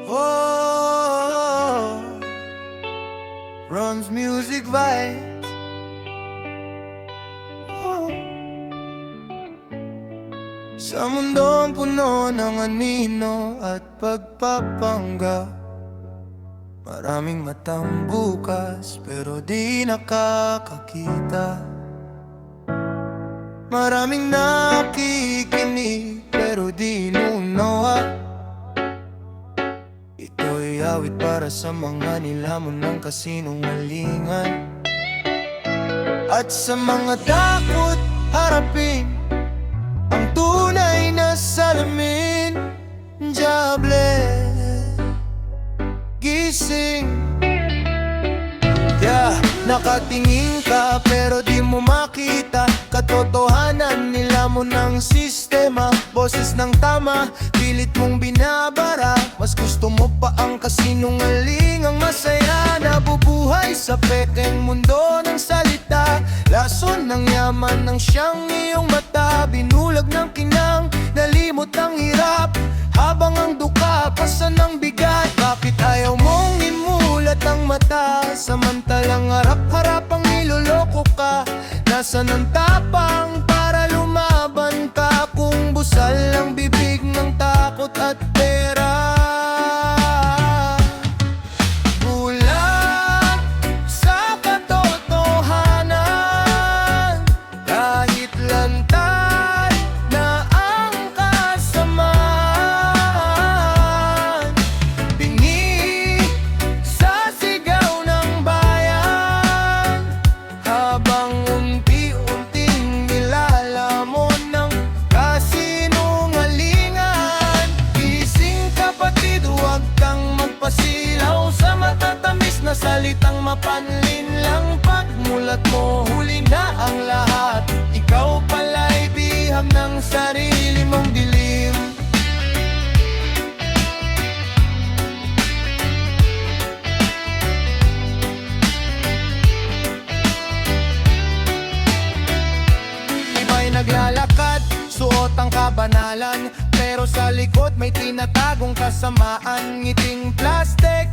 Oh, Ron's music vibes. Oh. Sa mundong puno ng anino at pagpapangga, maraming matang bukas pero di nakakakita. Maraming nakikinig pero di inuunawa. Ito'y awit para sa mga nilamon ng kasinungalingan, at sa mga takot harapin ang tunay na salamin. Diable, gising. Nakatingin ka pero di mo makita katotohanan. Nilamon ng sistema, boses ng tama, pilit mong binabara. Mas gusto mo pa ang kasinungalingang masaya, nabubuhay sa pekeng mundo ng salita. Lason ng yaman ng siyang iyong mata, binulag ng kinang, nalimot ang hirap. Habang ang duka, pasan ng bigat. Bakit ayaw mong imulat ang mata? Samantalang harap-harap ang niloloko ka. Nasaan ang tapang para lumaban ka? Kung busal ang bibig ng takot at pera. Bulag sa katotohanan, kahit lantad na ang kasamaan. Bingi sa sigaw ng bayan, habang unti-unting nilalamon ng kasinungalingan. Gising kapatid, huwag kang magpasilaw sa matatamis na salitang mapanlin lang. Pagmulat mo, huli na ang lahat. Ikaw pala'y bihag ng sarili mong dilim. Iba'y naglalakad, suot ang kabanalan, pero sa likod may tinatagong kasamaan. Ngiting plastic,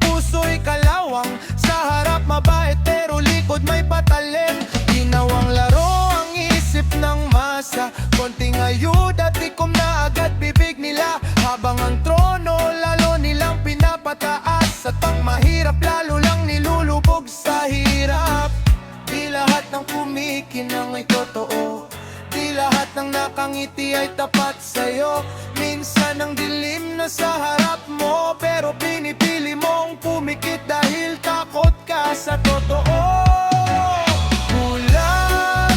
puso'y kalawang, sa harap mabait pero likod may patalim. Ginawang laro ang isip ng masa, konting ayuda tikom na agad bibig nila. Habang ang trono lalo nilang pinapataas, at ang mahirap lalo lang nilulubog sa hirap. Di lahat ng kumikinang ay totoo, di lahat ng nakangiti ay tapat sa'yo. Minsan ang dilim na sa harap mo, pero pinipili mong pumikit dahil takot ka sa totoo. Bulag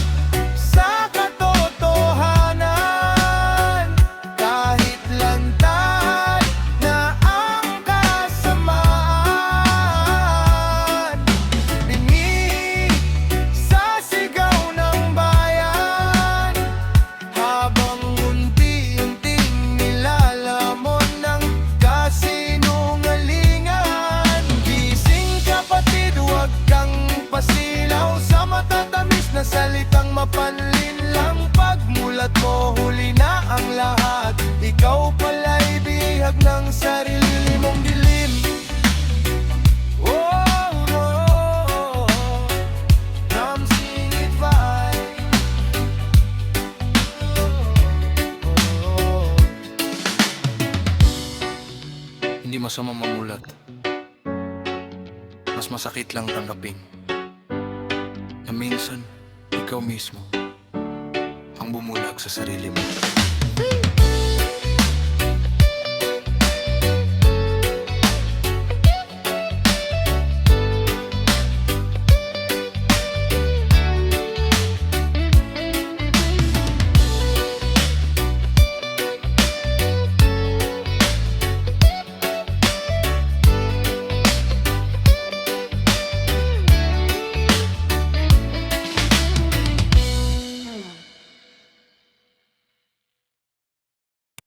sa katotohanan, kahit lantad na ang kasamaan. Bingi sa sigaw ng bayan, habang unti-unting nilalamon ng kasinungalingan. Gising kapatid, huwag kang pasilaw sa matatamis na salitang mapanlin lang. Pagmulat mo, huli na ang lahat. Ikaw pala'y bihag ng sarili mong dilim. Oh, oh, I'm singing fine. Hindi masama mamulat, mas masakit lang tanggapin na minsan ikaw mismo ang bumulag sa sarili mo.